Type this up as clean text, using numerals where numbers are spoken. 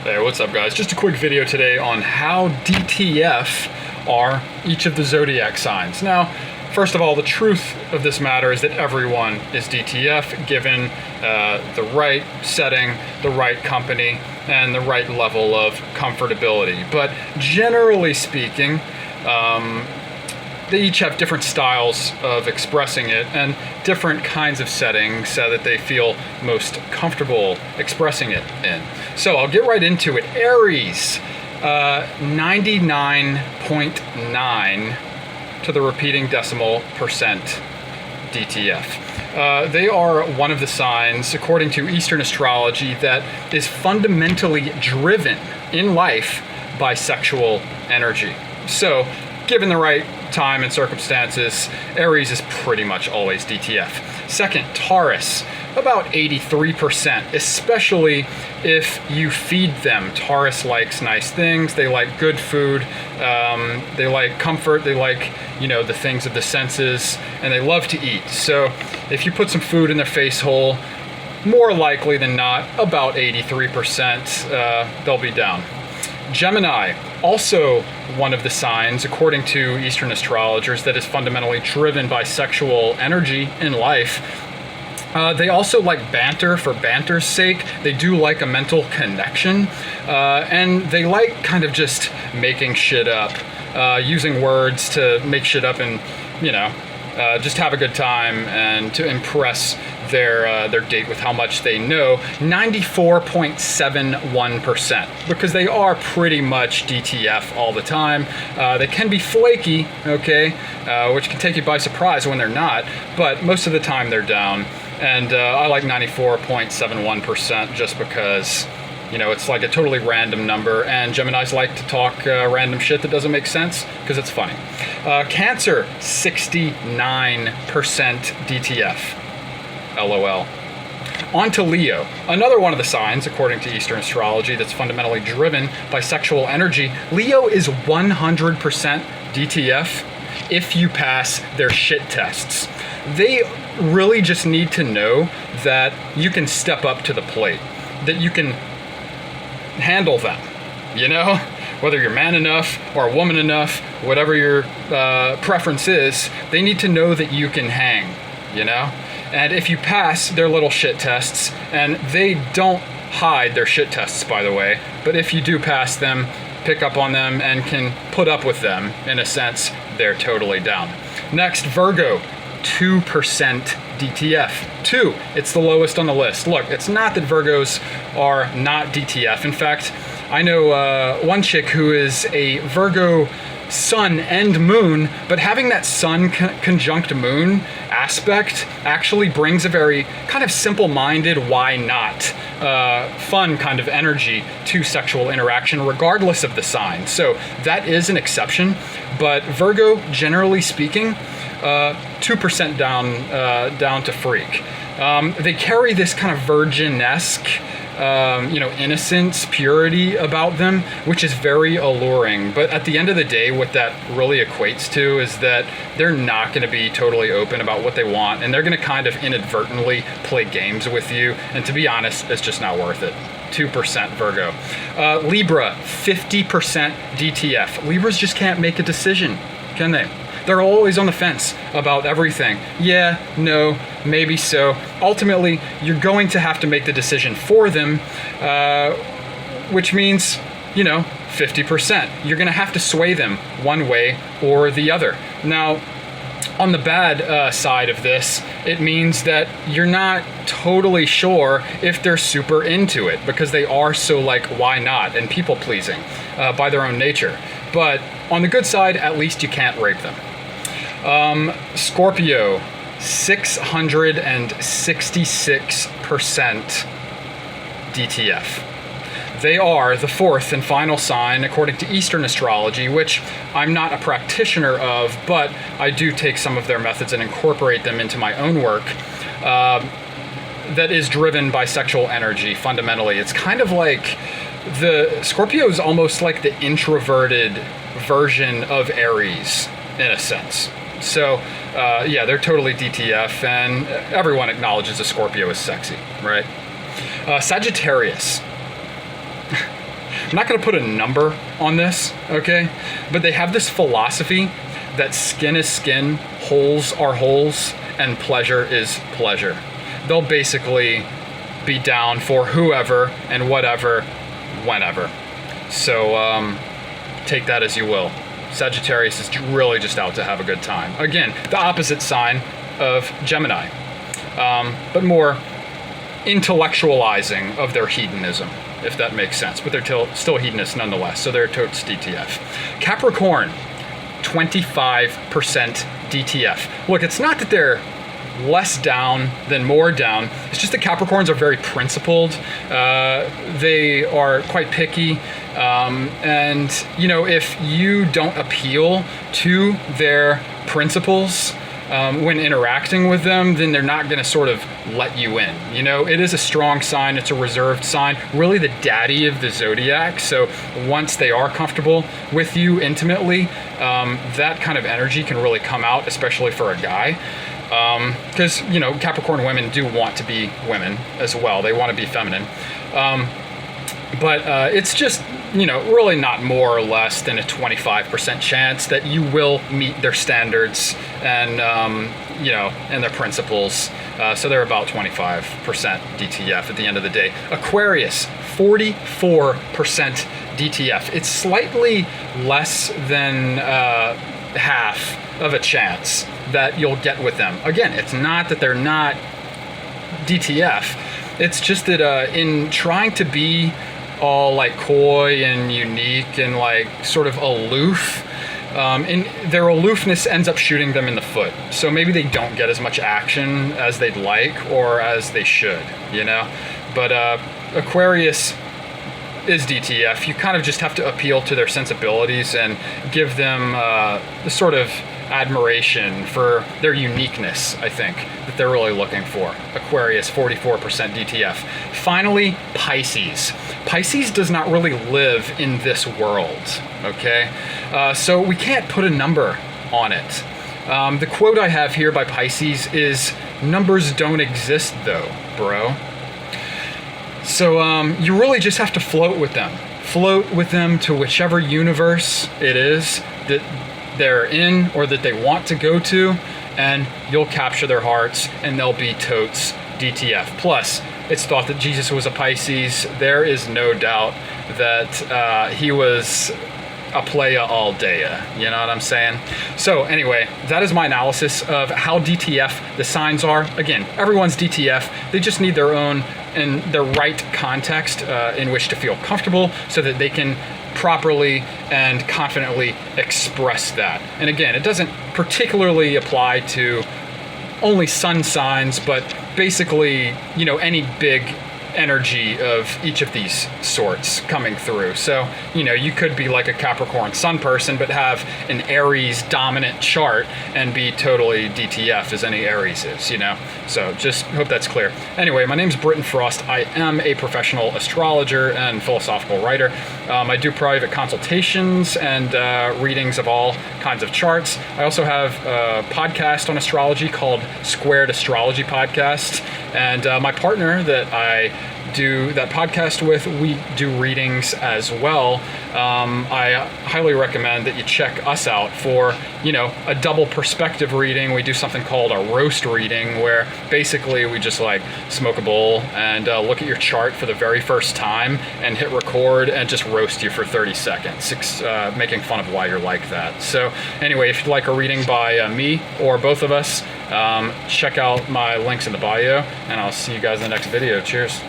Hey, what's up guys? Just a quick video today on how DTF are each of the zodiac signs. Now, first of all, the truth of this matter is that everyone is DTF given the right setting, the right company, and the right level of comfortability. But generally speaking, they each have different styles of expressing it and different kinds of settings that they feel most comfortable expressing it in. So I'll get right into it. Aries, 99.9 to the repeating decimal percent DTF. They are one of the signs, according to Eastern astrology, that is fundamentally driven in life by sexual energy. So, given the right time and circumstances, Aries is pretty much always DTF. Second, Taurus, about 83%, especially if you feed them. Taurus likes nice things, they like good food, they like comfort, they like, the things of the senses, and they love to eat. So if you put some food in their face hole, more likely than not, about 83%, they'll be down. Gemini, also one of the signs, according to Eastern astrologers, that is fundamentally driven by sexual energy in life. They also like banter for banter's sake. They do like a mental connection, and they like kind of just making shit up, using words to make shit up and, just have a good time and to impress their date with how much they know. 94.71%, because they are pretty much DTF all the time. They can be flaky, okay, which can take you by surprise when they're not, but most of the time they're down. And I like 94.71% just because, it's like a totally random number, and Geminis like to talk random shit that doesn't make sense because it's funny. Cancer, 69% DTF. LOL. On to Leo, another one of the signs, according to Eastern astrology, that's fundamentally driven by sexual energy. Leo is 100% DTF if you pass their shit tests. They really just need to know that you can step up to the plate, that you can handle them, whether you're man enough or woman enough, whatever your preference is, they need to know that you can hang, And if you pass their little shit tests, and they don't hide their shit tests, by the way, but if you do pass them, pick up on them, and can put up with them, in a sense, they're totally down. Next, Virgo, 2% DTF. 2, it's the lowest on the list. Look, it's not that Virgos are not DTF. In fact, I know one chick who is a Virgo sun and moon, but having that sun conjunct moon aspect actually brings a very kind of simple-minded, why not, fun kind of energy to sexual interaction regardless of the sign. So that is an exception, but Virgo, generally speaking, 2% down to freak. They carry this kind of virgin-esque, innocence, purity about them, which is very alluring. But at the end of the day, what that really equates to is that they're not going to be totally open about what they want, and they're going to kind of inadvertently play games with you. And to be honest, it's just not worth it. 2% Virgo. Libra, 50% DTF. Libras just can't make a decision, can they? They're always on the fence about everything. Yeah, no, maybe so. Ultimately, you're going to have to make the decision for them, which means, 50%. You're going to have to sway them one way or the other. Now, on the bad side of this, it means that you're not totally sure if they're super into it, because they are so why not, and people-pleasing by their own nature. But on the good side, at least you can't rape them. Scorpio, 666% DTF. They are the fourth and final sign, according to Eastern astrology, which I'm not a practitioner of, but I do take some of their methods and incorporate them into my own work, that is driven by sexual energy, fundamentally. It's kind of like the Scorpio is almost like the introverted version of Aries, in a sense. So, they're totally DTF, and everyone acknowledges a Scorpio is sexy, right? Sagittarius, I'm not going to put a number on this, okay? But they have this philosophy that skin is skin, holes are holes, and pleasure is pleasure. They'll basically be down for whoever and whatever, whenever. So take that as you will. Sagittarius is really just out to have a good time. Again, the opposite sign of Gemini, but more intellectualizing of their hedonism, if that makes sense. But they're still hedonists nonetheless, so they're totes DTF. Capricorn, 25% DTF. Look, it's not that they're less down than more down. It's just that Capricorns are very principled. They are quite picky. And, you know, if you don't appeal to their principles when interacting with them, then they're not going to sort of let you in. You know, it is a strong sign. It's a reserved sign, really the daddy of the zodiac. So once they are comfortable with you intimately, that kind of energy can really come out, especially for a guy. Because, you know, Capricorn women do want to be women as well. They want to be feminine. But it's just, you know, really not more or less than a 25% chance that you will meet their standards and, you know, and their principles. So they're about 25% DTF at the end of the day. Aquarius, 44% DTF. It's slightly less than half of a chance that you'll get with them. Again, it's not that they're not DTF. It's just that in trying to be all like coy and unique and like sort of aloof, and their aloofness ends up shooting them in the foot. So maybe they don't get as much action as they'd like or as they should, you know? But Aquarius is DTF. You kind of just have to appeal to their sensibilities and give them the sort of admiration for their uniqueness, I think, that they're really looking for. Aquarius, 44% DTF. Finally, Pisces. Pisces does not really live in this world, okay? So we can't put a number on it. The quote I have here by Pisces is, "Numbers don't exist though, bro." So you really just have to float with them. Float with them to whichever universe it is that they're in or that they want to go to, and you'll capture their hearts and they'll be totes DTF. Plus, it's thought that Jesus was a Pisces. There is no doubt that he was a playa all day, you know what I'm saying? So anyway, that is my analysis of how DTF the signs are. Again, everyone's DTF. They just need their own and the right context in which to feel comfortable so that they can properly and confidently express that. And again, it doesn't particularly apply to only sun signs, but basically, you know, any big energy of each of these sorts coming through. So, you know, you could be like a Capricorn sun person, but have an Aries dominant chart and be totally DTF as any Aries is, you know? So just hope that's clear. Anyway, my name's Britton Frost. I am a professional astrologer and philosophical writer. I do private consultations and readings of all kinds of charts. I also have a podcast on astrology called Squared Astrology Podcast. And my partner that I do that podcast with, we do readings as well. I highly recommend that you check us out for, you know, a double perspective reading. We do something called a roast reading, where basically we just like smoke a bowl and look at your chart for the very first time and hit record and just roast you for 30 seconds, making fun of why you're like that. So anyway, if you'd like a reading by me or both of us, check out my links in the bio, and I'll see you guys in the next video. Cheers.